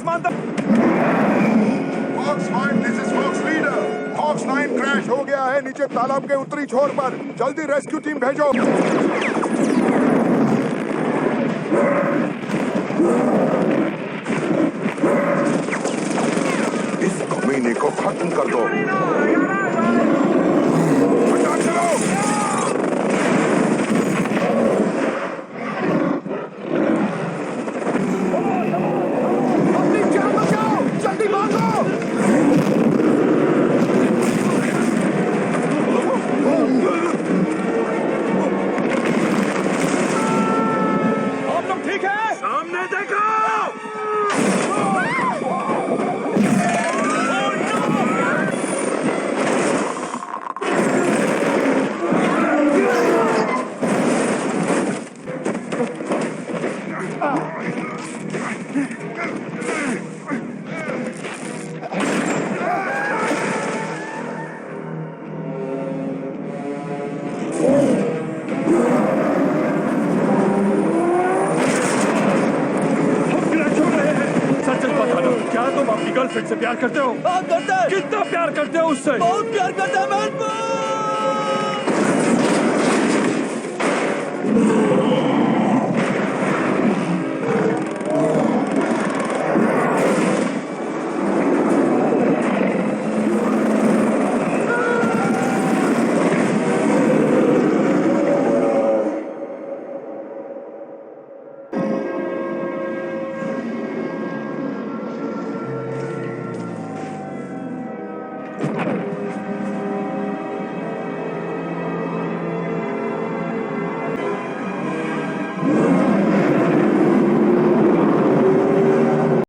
आसमान तक। Fox 5, this is Fox leader. Fox 9 crash हो गया है नीचे तालाब के उत्तरी छोर पर। जल्दी रेस्क्यू टीम भेजो। इस कमीने को खत्म कर दो। अटैक करो। अपनी जान बचाओ, जल्दी भागो। आप लोग ठीक है? सामने देखो। क्या तुम अपनी गर्लफ्रेंड से प्यार करते हो? हाँ, करता है। कितना प्यार करते हो उससे? बहुत प्यार करता है मैं।